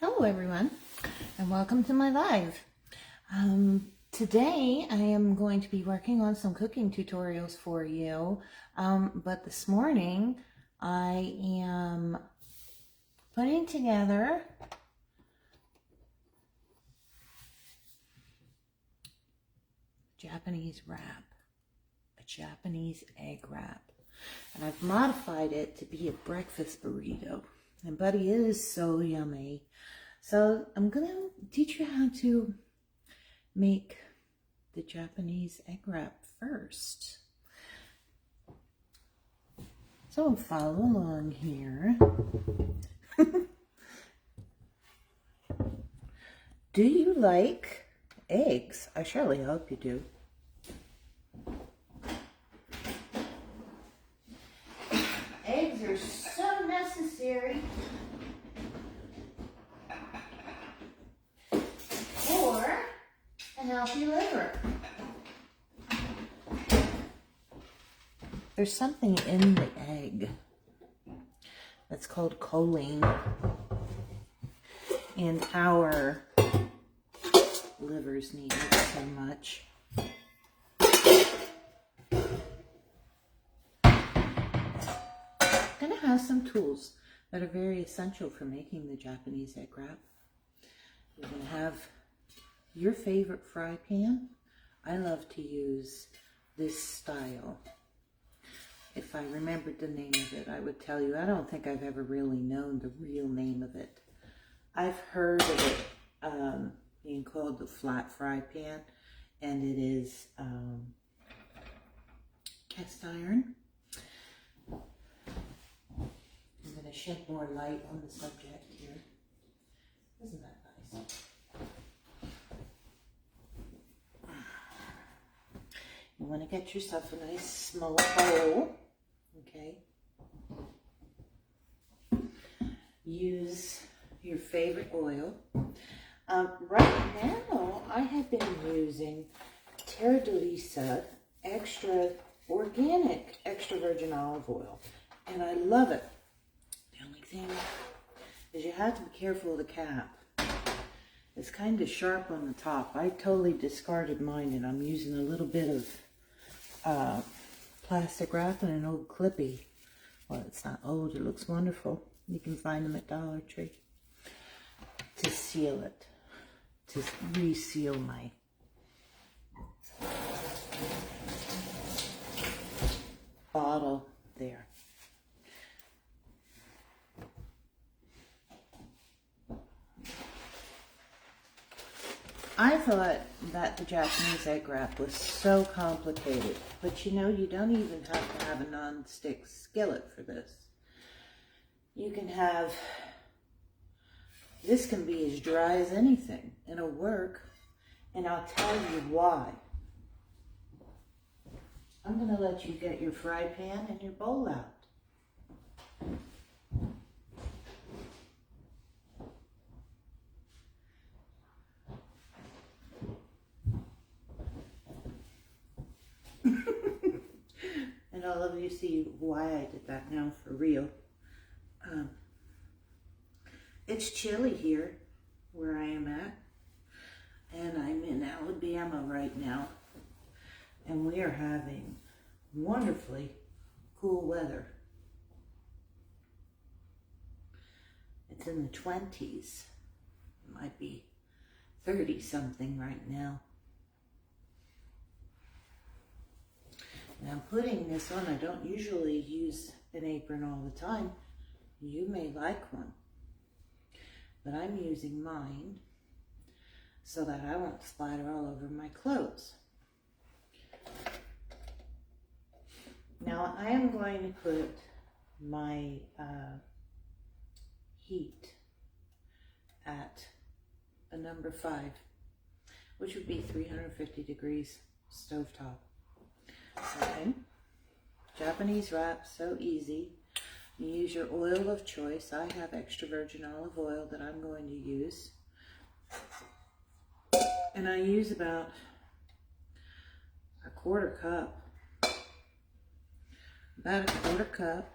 Hello everyone, and welcome to my live. Today I am going to be working on some cooking tutorials for you, but this morning I am putting together Japanese wrap, a Japanese egg wrap, and I've modified it to be a breakfast burrito, and buddy, it is so yummy. So I'm going to teach you how to make the Japanese egg wrap first. So follow along here. Do you like eggs? I surely hope you do. Eggs are so necessary for a healthy liver. There's something in the egg that's called choline, and our livers need it so much. I'm going to have some tools that are very essential for making the Japanese egg wrap. You're going to have your favorite fry pan. I love to use this style. If I remembered the name of it, I would tell you. I don't think I've ever really known the real name of it. I've heard of it being called the flat fry pan, and it is cast iron. I'm going to shed more light on the subject here. Isn't that nice? You want to get yourself a nice small bowl, okay? Use your favorite oil. Right now, I have been using Terra Delisa extra organic, extra virgin olive oil, and I love it. The only thing is you have to be careful of the cap. It's kind of sharp on the top. I totally discarded mine, and I'm using a little bit of plastic wrap and an old Clippy. Well, it's not old, it looks wonderful. You can find them at Dollar Tree. To seal it, to reseal my bottle there. I thought that the Japanese egg wrap was so complicated, but you know, you don't even have to have a non-stick skillet for this. You can have, this can be as dry as anything, and it'll work, and I'll tell you why. I'm going to let you get your fry pan and your bowl out. And all of you see why I did that now for real. It's chilly here where I am at, and I'm in Alabama right now, and we are having wonderfully cool weather. It's in the 20s. It might be 30 something right now. And I'm putting this on. I don't usually use an apron all the time. You may like one, but I'm using mine so that I won't splatter all over my clothes. Now I am going to put my heat at a number 5, which would be 350 degrees stovetop. Okay, Japanese wrap, so easy. You use your oil of choice. I have extra virgin olive oil that I'm going to use. And I use about a quarter cup. About a quarter cup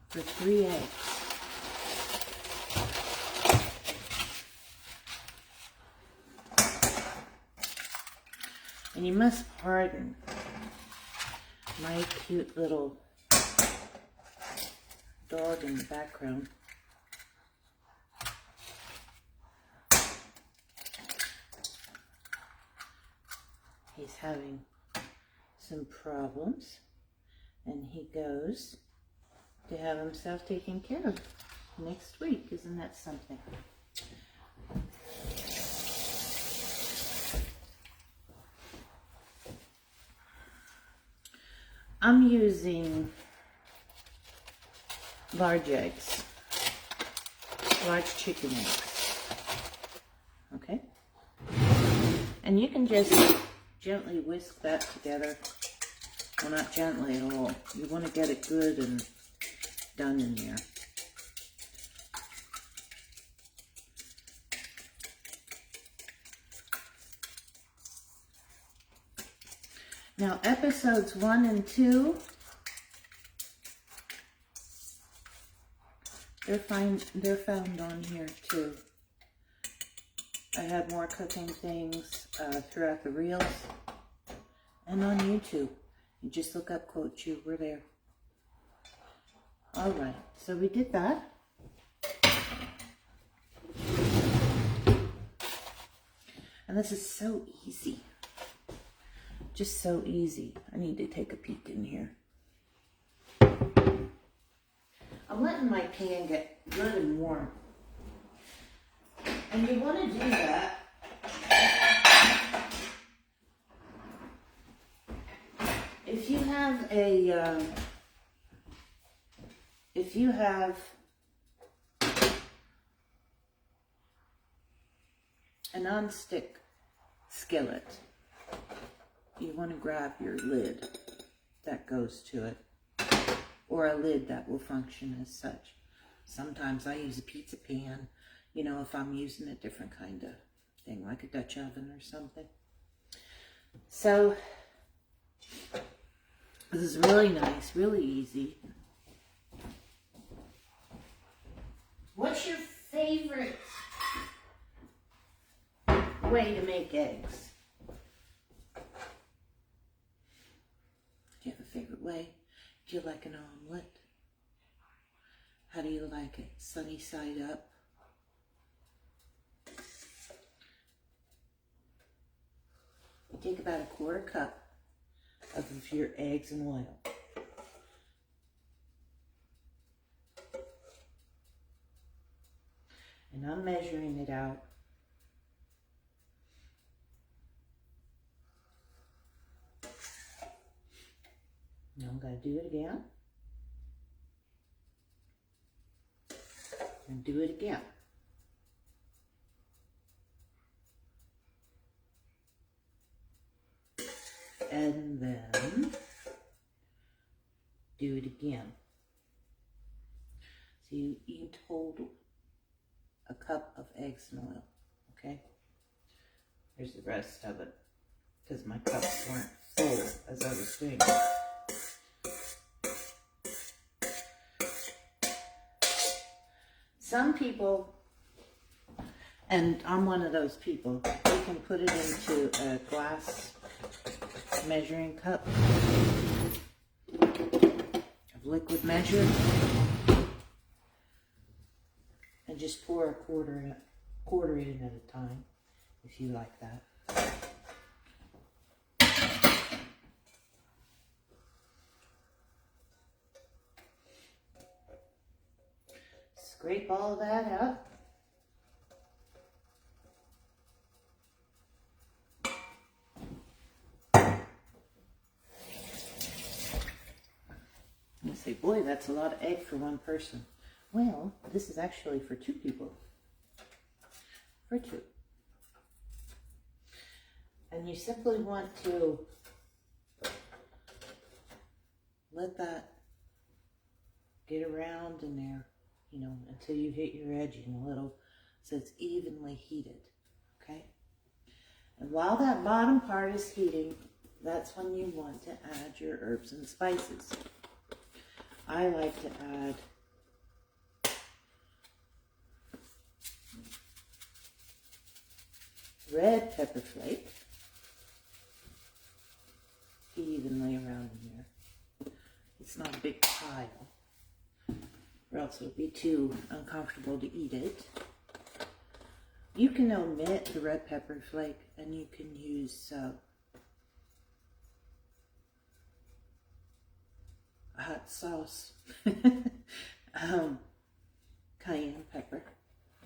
for 3 eggs. And you must pardon my cute little dog in the background. He's having some problems, and he goes to have himself taken care of next week. Isn't that something? I'm using large eggs, large chicken eggs, okay? And you can just gently whisk that together. Well, not gently at all. You want to get it good and done in there. Now, episodes 1 and 2, they're found on here too. I have more cooking things throughout the reels and on YouTube. You just look up Quote You, we're there. All right, so we did that. And this is so easy. Just so easy. I need to take a peek in here. I'm letting my pan get good and warm. And you want to do that if you have a non-stick skillet, you want to grab your lid that goes to it, or a lid that will function as such. Sometimes I use a pizza pan, you know, if I'm using a different kind of thing, like a Dutch oven or something. So, this is really nice, really easy. What's your favorite way to make eggs? Do you have a favorite way? Do you like an omelet? How do you like it? Sunny side up? You take about a quarter cup of your eggs and oil. And I'm measuring it out. Now I'm going to do it again. And do it again. And then do it again. So you eat total a cup of eggs and oil, okay? Here's the rest of it, because my cups weren't full as I was doing it. Some people, and I'm one of those people, you can put it into a glass measuring cup of liquid measure and just pour a quarter in at a time if you like that. Scrape all that out. You say, boy, that's a lot of egg for one person. Well, this is actually for 2 people. For 2. And you simply want to let that get around in there, you know, until you hit your edging a little, so it's evenly heated, okay? And while that bottom part is heating, that's when you want to add your herbs and spices. I like to add red pepper flake, else it'll be too uncomfortable to eat it. You can omit the red pepper flake and you can use hot sauce, cayenne pepper.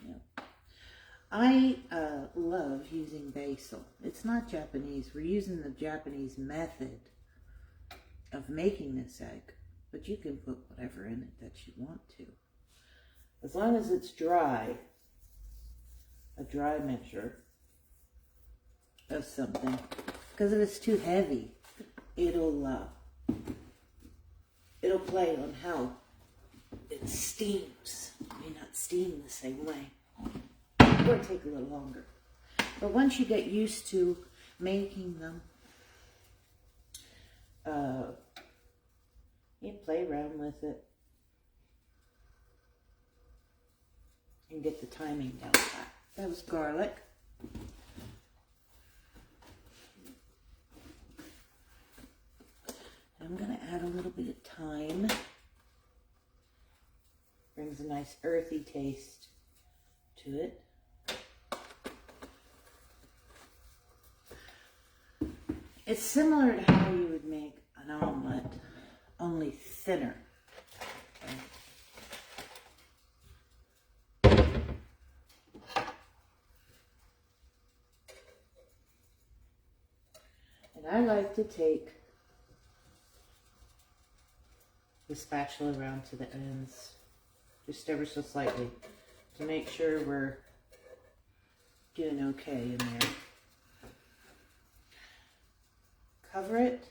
Yeah. I love using basil. It's not Japanese. We're using the Japanese method of making this egg, but you can put whatever in it that you want to. As long as it's dry, a dry measure of something. Because if it's too heavy, it'll play on how it steams. It may not steam the same way. Or take a little longer. But once you get used to making them, you play around with it and get the timing down pat. That was garlic. I'm going to add a little bit of thyme. Brings a nice earthy taste to it. It's similar to how you would make an omelet, only thinner. And I like to take the spatula around to the ends, just ever so slightly, to make sure we're doing okay in there. Cover it.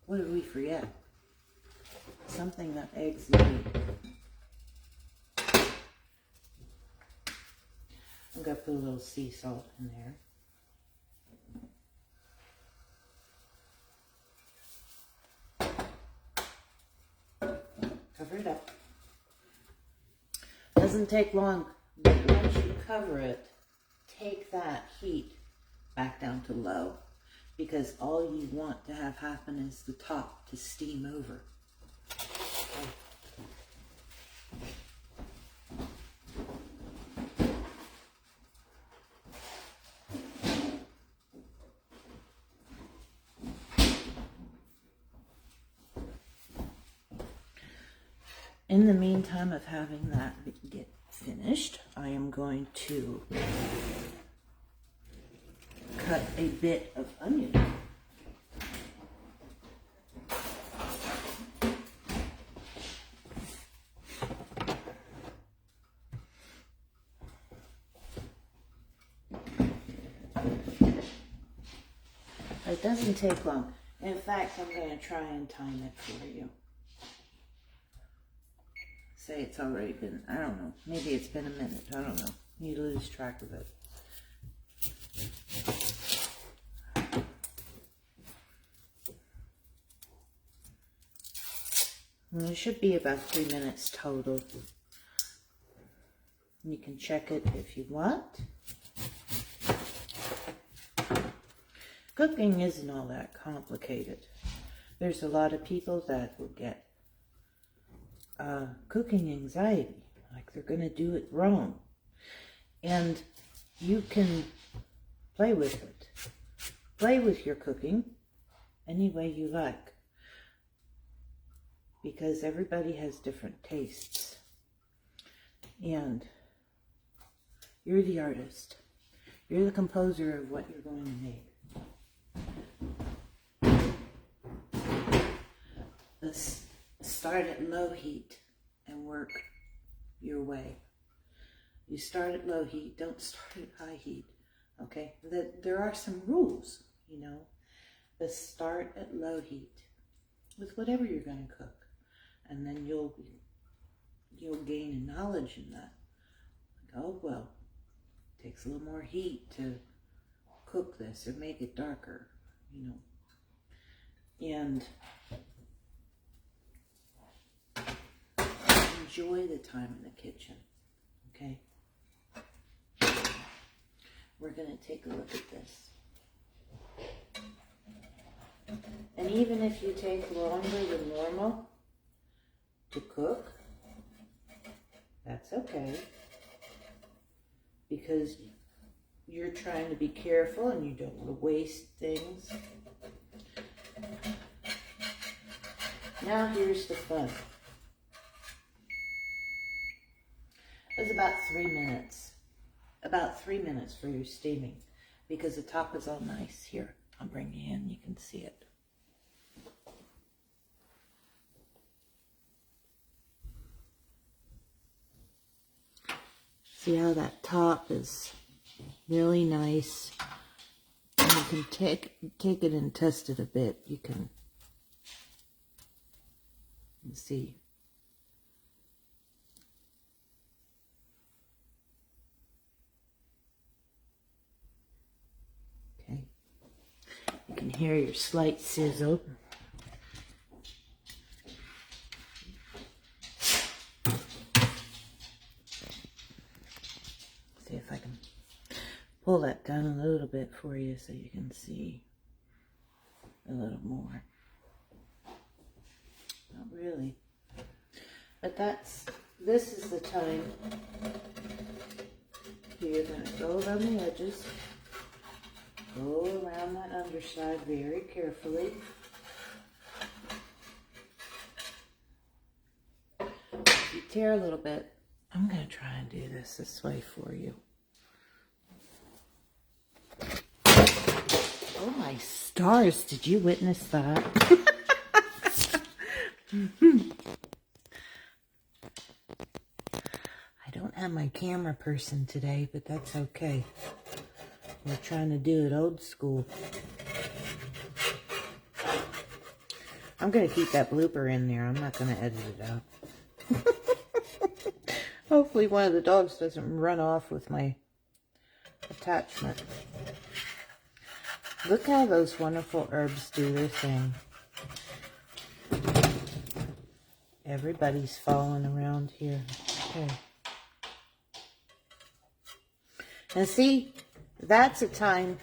What did we forget? Something that eggs need. I'm going to put a little sea salt in there. Cover it up. Doesn't take long, but once you cover it, take that heat back down to low, because all you want to have happen is the top to steam over. In the meantime of having that get finished, I am going to cut a bit of onion. It doesn't take long. In fact, I'm going to try and time it for you. Say it's already been, I don't know, maybe it's been a minute, I don't know. You lose track of it. And it should be about 3 minutes total. You can check it if you want. Cooking isn't all that complicated. There's a lot of people that will get cooking anxiety, like they're going to do it wrong. And you can play with it. Play with your cooking any way you like, because everybody has different tastes. And you're the artist. You're the composer of what you're going to make. Let's start at low heat and work your way. You start at low heat, don't start at high heat, okay? There are some rules, you know. But start at low heat with whatever you're going to cook, and then you'll gain a knowledge in that. Like, oh, well, it takes a little more heat to cook this or make it darker, you know. And enjoy the time in the kitchen, okay? We're going to take a look at this. And even if you take longer than normal, to cook. That's okay, because you're trying to be careful and you don't want to waste things. Now here's the fun. It's about 3 minutes. About 3 minutes for your steaming, because the top is all nice. Here, I'll bring you in, you can see it. See how that top is really nice? And you can take it and test it a bit. You can see. Okay. You can hear your slight sizzle. See if I can pull that down a little bit for you so you can see a little more. Not really. But this is the time you're going to go around the edges. Go around that underside very carefully. If you tear a little bit, I'm going to try and do this way for you. Oh my stars, did you witness that? I don't have my camera person today, but that's okay. We're trying to do it old school. I'm going to keep that blooper in there. I'm not going to edit it out. Hopefully one of the dogs doesn't run off with my attachment. Look how those wonderful herbs do their thing. Everybody's following around here. Okay. And see, that's a time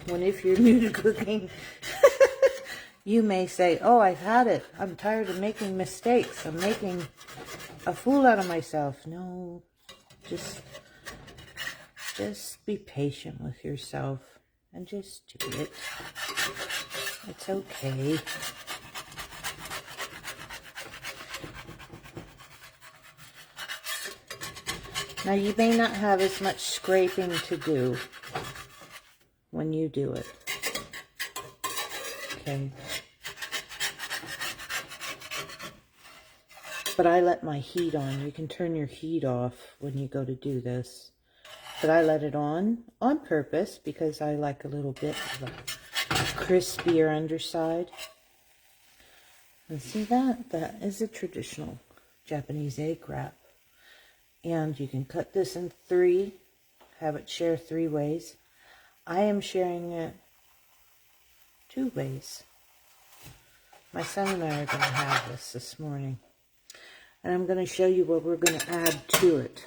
when, if you're new to cooking, you may say, oh, I've had it. I'm tired of making mistakes. I'm making a fool out of myself. No, just be patient with yourself and just do it. It's okay. Now, you may not have as much scraping to do when you do it. Okay. But I let my heat on. You can turn your heat off when you go to do this. But I let it on purpose because I like a little bit of a crispier underside. And see that? That is a traditional Japanese egg wrap. And you can cut this in 3, have it share 3 ways. I am sharing it 2 ways. My son and I are going to have this morning. And I'm going to show you what we're going to add to it.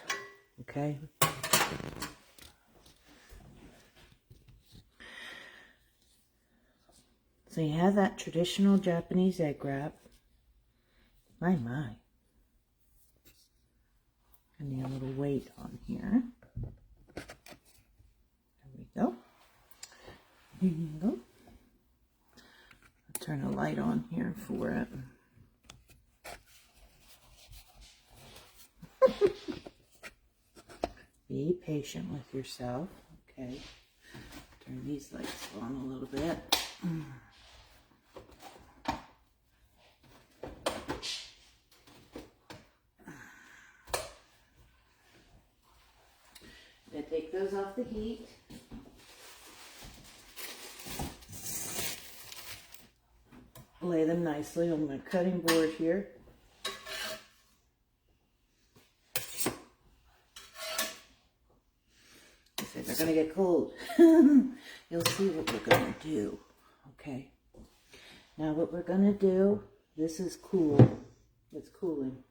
Okay? So you have that traditional Japanese egg wrap. My. I need a little weight on here. There we go. Here you go. I'll turn a light on here for it. Be patient with yourself. Okay. Turn these lights on a little bit. Take those off the heat. Lay them nicely on my cutting board here. So they're going to get cold. You'll see what we're going to do. Okay. Now what we're going to do, this is cool. It's cooling.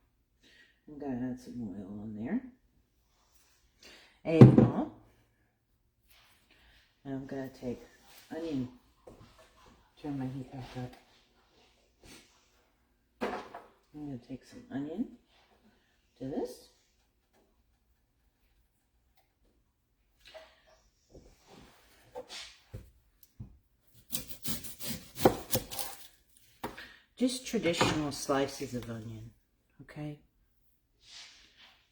I'm going to add some oil on there. Eggnog. And I'm going to take onion. Turn my heat back up. I'm going to take some onion to this. Just traditional slices of onion, okay?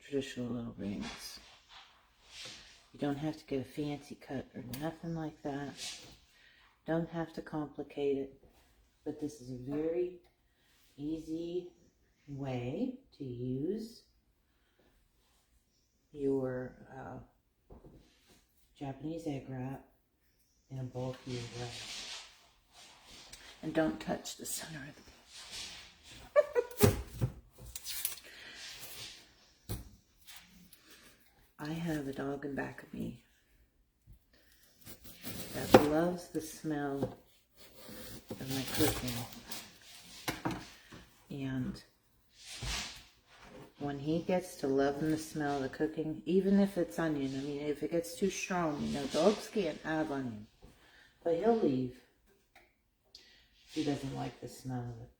Traditional little rings. You don't have to get a fancy cut or nothing like that. Don't have to complicate it. But this is a very easy way to use your Japanese egg wrap in a bulky way. And don't touch the center of the pan. I have a dog in back of me that loves the smell of my cooking. And when he gets to loving the smell of the cooking, even if it's onion, I mean, if it gets too strong, you know, dogs can't have onion. But he'll leave. He doesn't like the smell of it.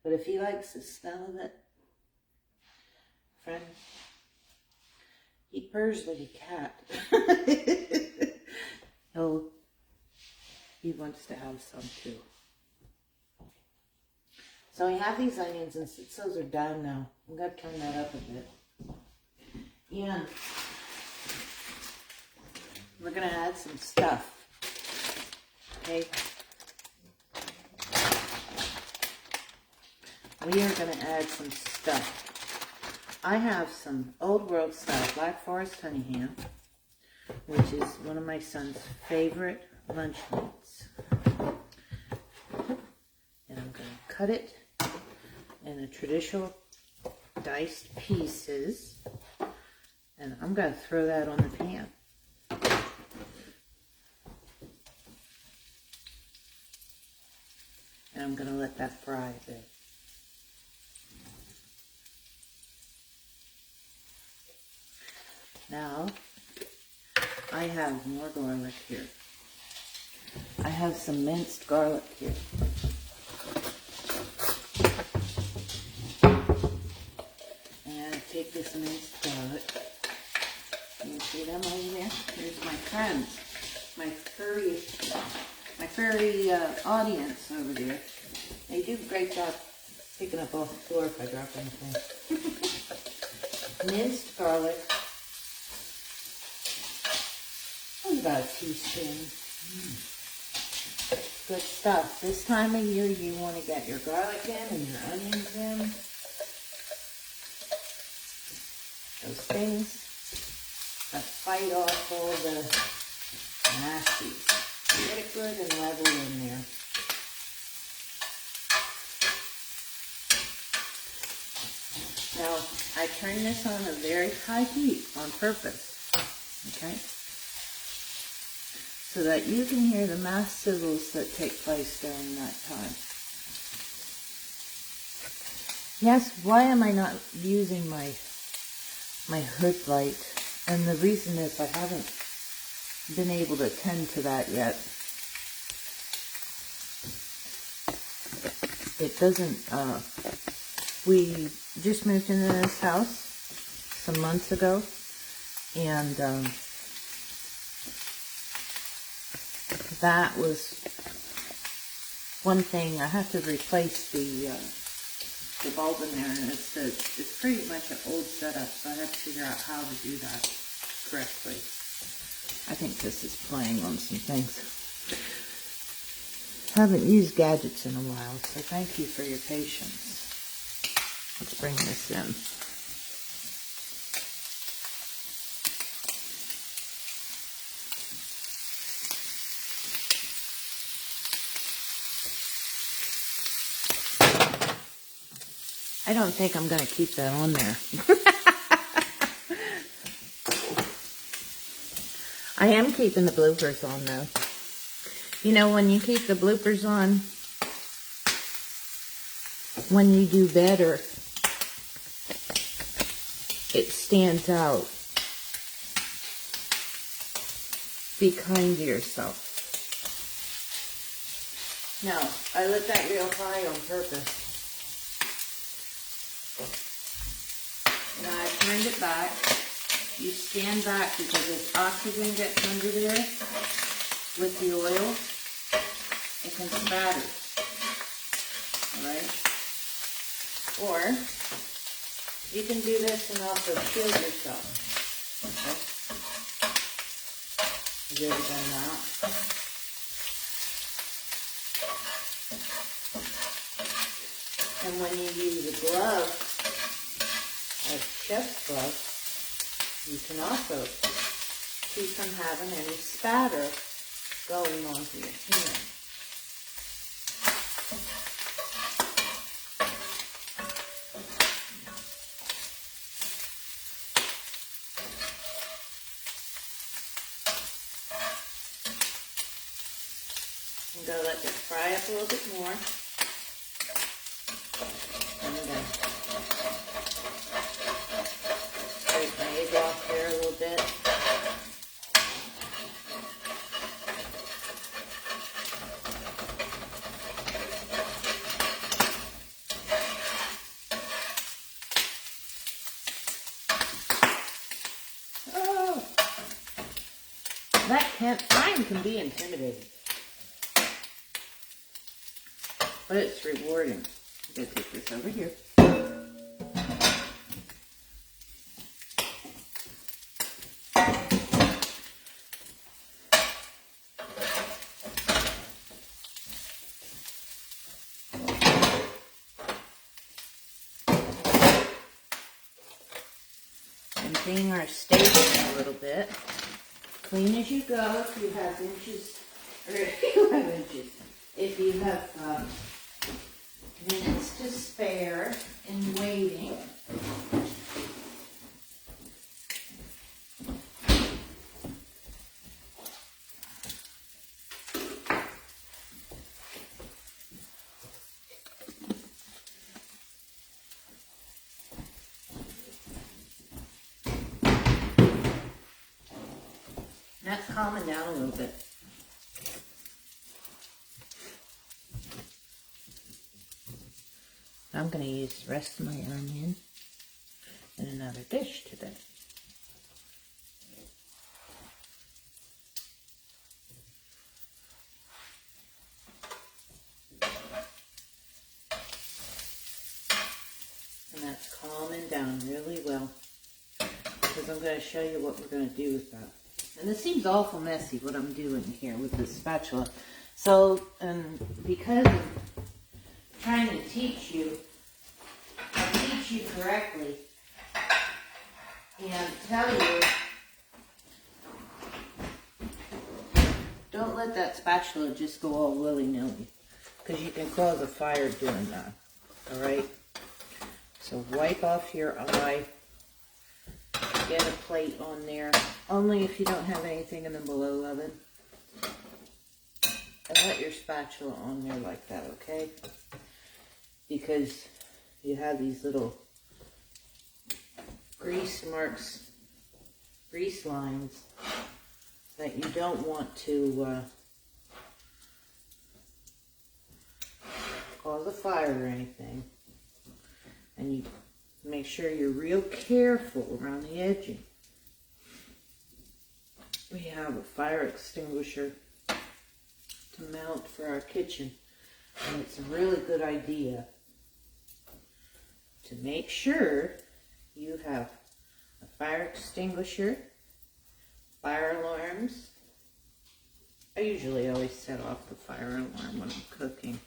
But if he likes the smell of it, friend, he purrs like a cat. He wants to have some too. So we have these onions, and since those are down now, I'm going to turn that up a bit. And we're going to add some stuff. Okay? We are going to add some stuff. I have some old world style Black Forest honey ham, which is one of my son's favorite lunch meats. And I'm going to cut it in a traditional diced pieces, and I'm going to throw that on the pan. And I'm going to let that fry a bit. Now, I have more garlic here. I have some minced garlic here. And I take this minced garlic. Can you see them over there? Here's my friends, my furry audience over there. They do a great job picking up off the floor if I drop anything. Minced garlic. About a teaspoon. Good stuff. This time of year you want to get your garlic in and your onions in. Those things that fight off all the nasties. Get it good and level in there. Now, I turn this on a very high heat on purpose. Okay? So that you can hear the mass sizzles that take place during that time. Yes, why am I not using my hood light? And the reason is I haven't been able to tend to that yet. It doesn't, we just moved into this house some months ago, and that was one thing. I have to replace the bulb in there, and it's pretty much an old setup, so I have to figure out how to do that correctly. I think this is playing on some things. Haven't used gadgets in a while, so thank you for your patience. Let's bring this in. I don't think I'm going to keep that on there. I am keeping the bloopers on, though. You know, when you keep the bloopers on, when you do better, it stands out. Be kind to yourself. Now, I lit that real high on purpose. Now I turned it back. You stand back because as oxygen gets under there with the oil, it can spatter. Alright? Or you can do this and also shield yourself. Okay? Have you ever done that? And when you use a glove, a chest glove, you can also keep from having any spatter going onto your hand. I'm going to let this fry up a little bit more. And then break my egg off there a little bit. Oh, that frying can be intimidating. But it's rewarding. I'm going to take this over here. And clean our steak a little bit. Clean as you go if you have inches, or if you have inches. If you have minutes to spare in waiting. That's calming down a little bit. I'm going to use the rest of my onion in another dish today. And that's calming down really well, because I'm going to show you what we're going to do with that. And this seems awful messy what I'm doing here with this spatula. So, because I'm trying to teach you correctly and tell you, don't let that spatula just go all willy-nilly, because you can cause a fire doing that. Alright? So wipe off your eye. Get a plate on there, only if you don't have anything in the below oven. And let your spatula on there like that, okay? Because you have these little grease marks, grease lines that you don't want to cause a fire or anything. And you make sure you're real careful around the edging. We have a fire extinguisher to mount for our kitchen, and it's a really good idea to make sure you have a fire extinguisher, fire alarms. I usually always set off the fire alarm when I'm cooking.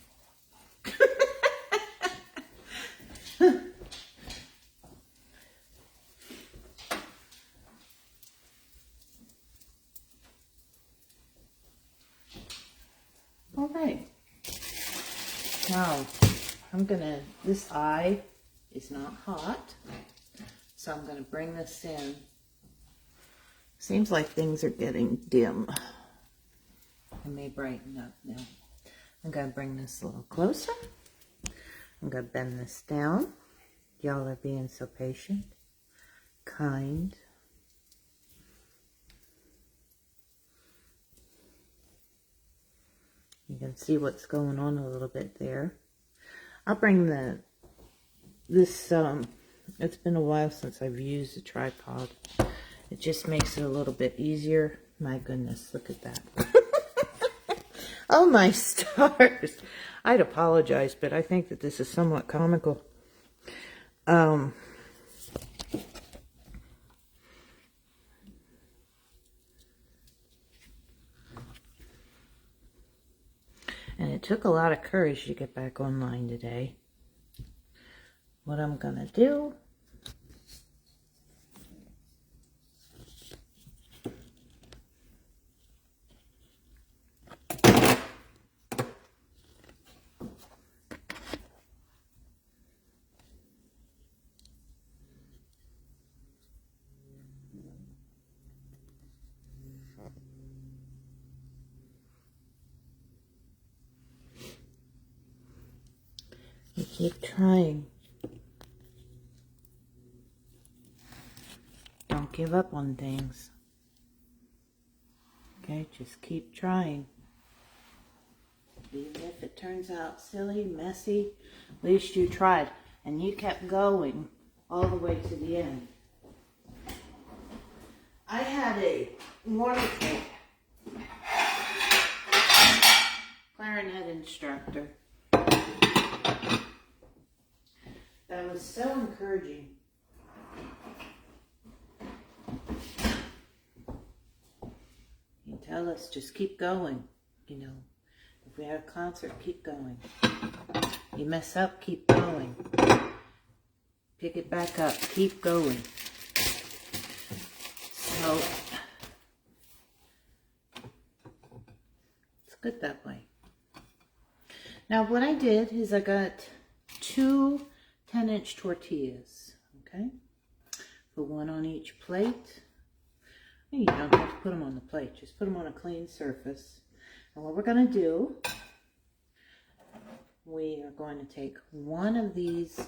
Alright, now this eye is not hot, so I'm going to bring this in. Seems like things are getting dim. I may brighten up now. I'm going to bring this a little closer. I'm going to bend this down. Y'all are being so patient, kind. You can see what's going on a little bit there. I'll bring the this, it's been a while since I've used a tripod. It just makes it a little bit easier. My goodness, look at that. Oh my stars. I'd apologize, but I think that this is somewhat comical. And it took a lot of courage to get back online today. What I'm gonna do, you keep trying. Don't give up on things. Okay, just keep trying. Even if it turns out silly, messy, at least you tried. And you kept going all the way to the end. I had a wonderful clarinet instructor that was so encouraging. He'd tell us, just keep going, you know. If we had a concert, keep going. You mess up, keep going. Pick it back up, keep going. So, it's good that way. Now what I did is I got 2 10-inch tortillas, okay? Put one on each plate. You don't have to put them on the plate, just put them on a clean surface. And what we're going to do, we are going to take one of these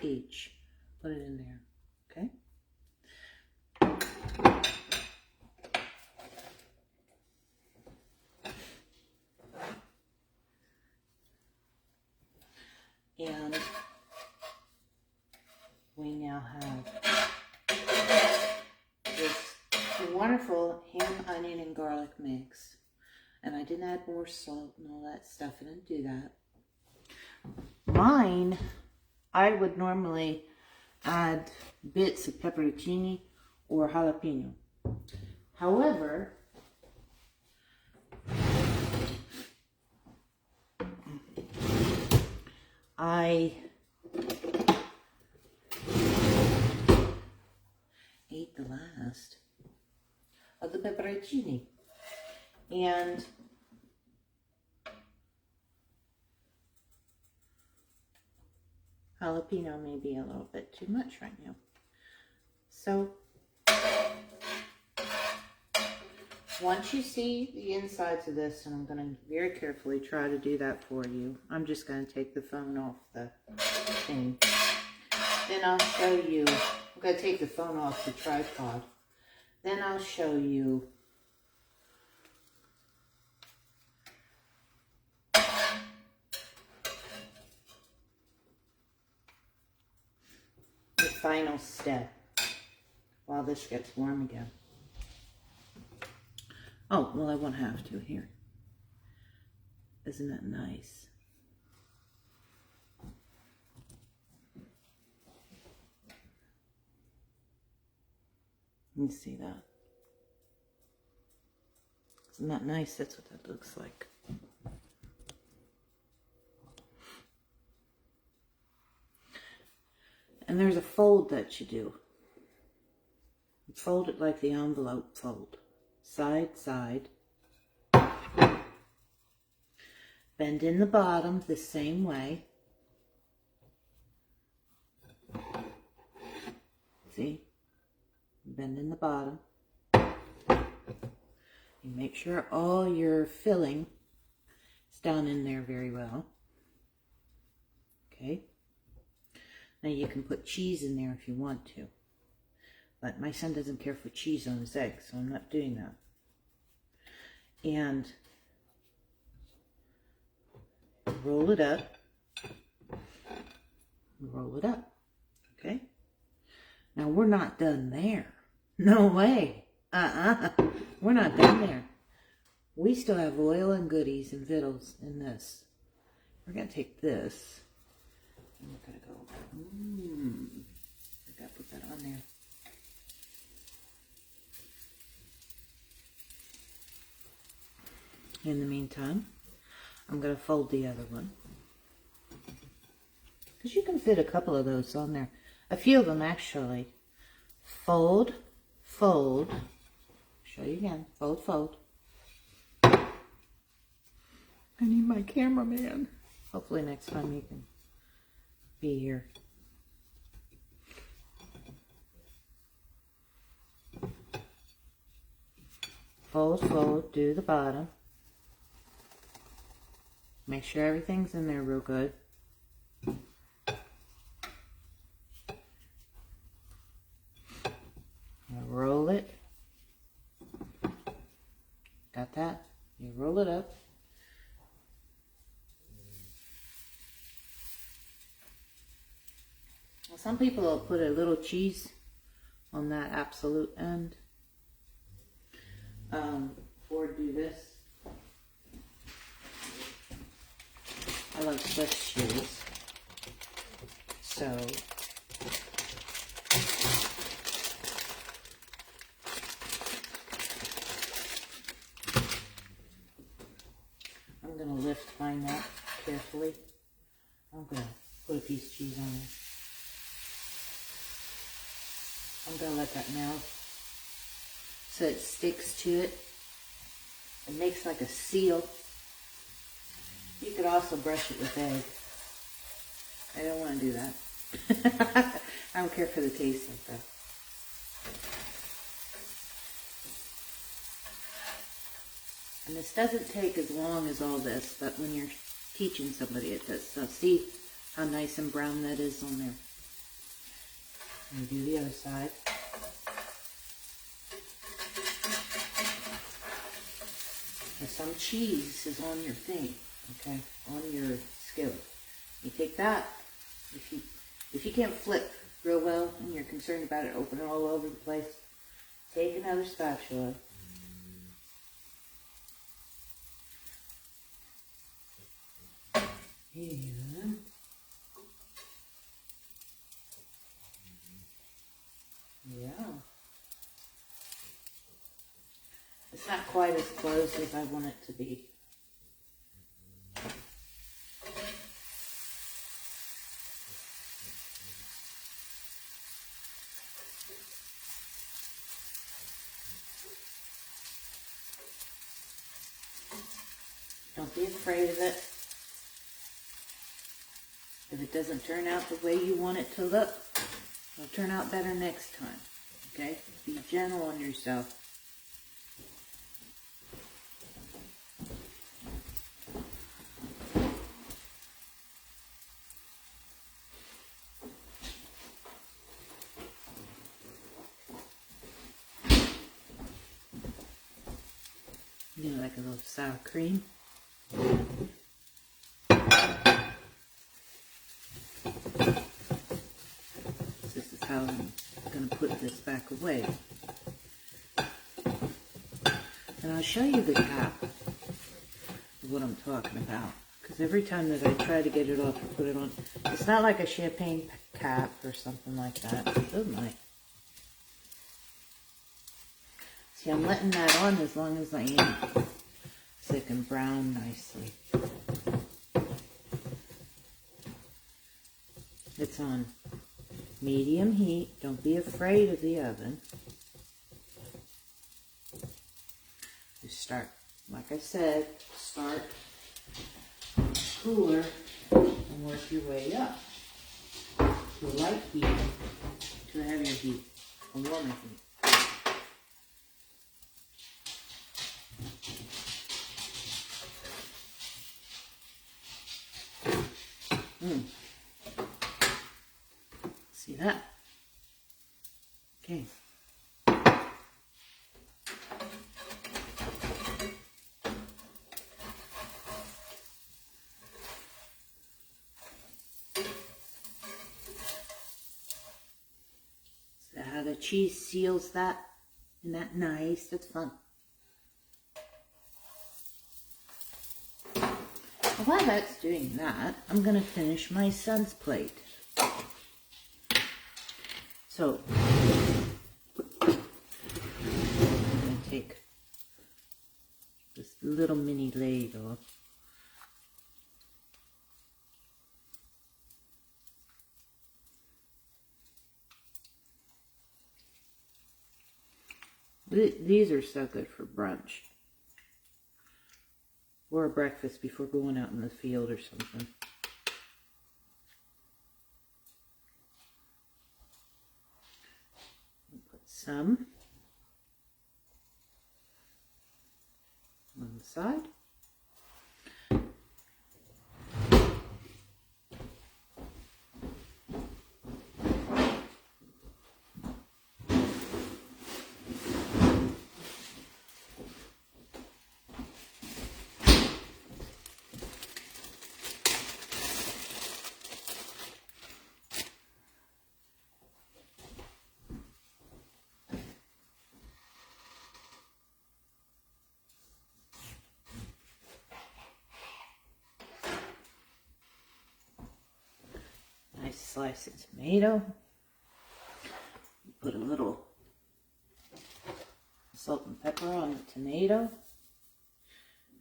each, put it in there, okay? And we now have this wonderful ham, onion, and garlic mix. And I didn't add more salt and all that stuff. I didn't do that. Mine, I would normally add bits of pepperoncini or jalapeno. However, I ate the last of the pepperoncini. And jalapeno may be a little bit too much right now. So once you see the insides of this, and I'm going to very carefully try to do that for you, I'm just going to take the phone off the thing. Then I'll show you, I'm going to take the phone off the tripod. Then I'll show you the final step while this gets warm again. Oh, well, I won't have to here. Isn't that nice? You see that? Isn't that nice? That's what that looks like. And there's a fold that you do. You fold it like the envelope fold. Side, side. Bend in the bottom the same way. See? Bend in the bottom. You make sure all your filling is down in there very well. Okay? Now you can put cheese in there if you want to. But my son doesn't care for cheese on his eggs, so I'm not doing that. And roll it up. and roll it up. Okay? Now we're not done there. No way. We're not done there. We still have oil and goodies and victuals in this. We're going to take this and we're going to go, I got to put that on there. In the meantime, I'm going to fold the other one. Because you can fit a couple of those on there. A few of them actually. Fold, fold. Show you again. Fold, fold. I need my cameraman. Hopefully next time he can be here. Fold, fold, do the bottom. Make sure everything's in there real good. Now roll it. Got that? You roll it up. Well, some people will put a little cheese on that absolute end. Or do this. I love Swiss cheese. So I'm going to lift mine up carefully. I'm going to put a piece of cheese on there. I'm going to let that melt so it sticks to it. It makes like a seal. You could also brush it with egg. I don't want to do that. I don't care for the taste of that. And this doesn't take as long as all this, but when you're teaching somebody it does. So see how nice and brown that is on there. And do the other side. And some cheese is on your thing, okay, on your skillet. You take that, if you can't flip real well and you're concerned about it opening all over the place, take another spatula. And yeah. It's not quite as close as I want it to be. Don't be afraid of it. If it doesn't turn out the way you want it to look, it'll turn out better next time. Okay? Be gentle on yourself. You know, like a little sour cream. This is how I'm going to put this back away. And I'll show you the cap of what I'm talking about. Because every time that I try to get it off and put it on, it's not like a champagne cap or something like that. Oh my. See, I'm letting that on as long as I am. So it can brown nicely. It's on medium heat. Don't be afraid of the oven. Just start, like I said, start cooler and work your way up to a light heat, to a heavier heat, a warmer heat. See that? Okay. cheese seals that. Isn't that nice? That's fun. While that's doing that, I'm going to finish my son's plate. So, I'm going to take this little mini ladle. These are so good for brunch. Or breakfast before going out in the field or something. Put some on the side. Nice slice of tomato. Put a little salt and pepper on the tomato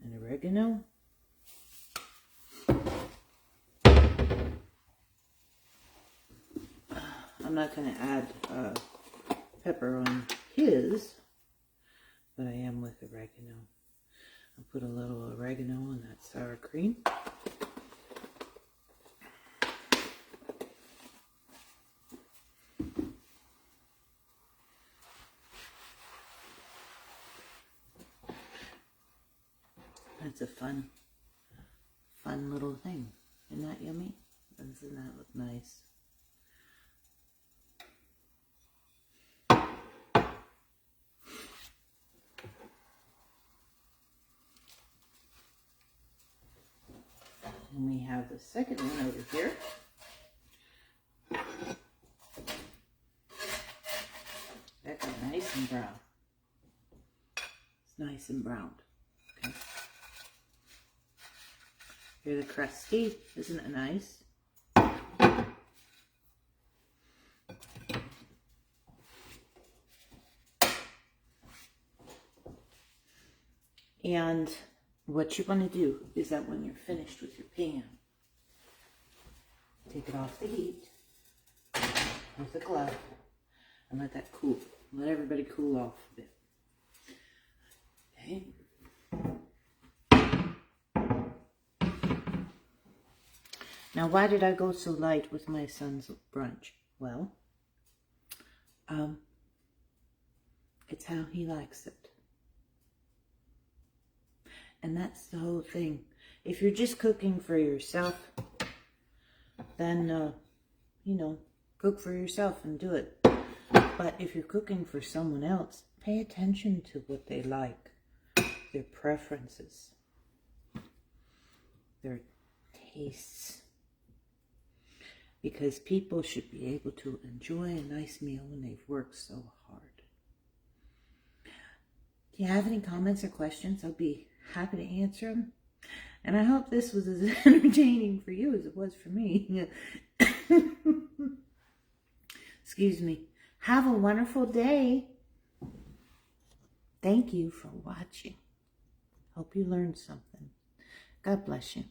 and oregano. I'm not going to add pepper on his, but I am with oregano. I'll put a little oregano on that sour cream. That's a fun little thing. Isn't that yummy? Doesn't that look nice? And we have the second one over here. That got nice and brown. It's nice and browned. Okay. Here's the crusty. Isn't it nice? And what you want to do is that when you're finished with your pan, take it off the heat with a glove and let that cool. Let everybody cool off a bit. Okay. Now, why did I go so light with my son's brunch? Well, it's how he likes it. And that's the whole thing. If you're just cooking for yourself, then, cook for yourself and do it. But if you're cooking for someone else, pay attention to what they like, their preferences, their tastes. Because people should be able to enjoy a nice meal when they've worked so hard. Do you have any comments or questions? I'll be happy to answer them. And I hope this was as entertaining for you as it was for me. Excuse me. Have a wonderful day. Thank you for watching. Hope you learned something. God bless you.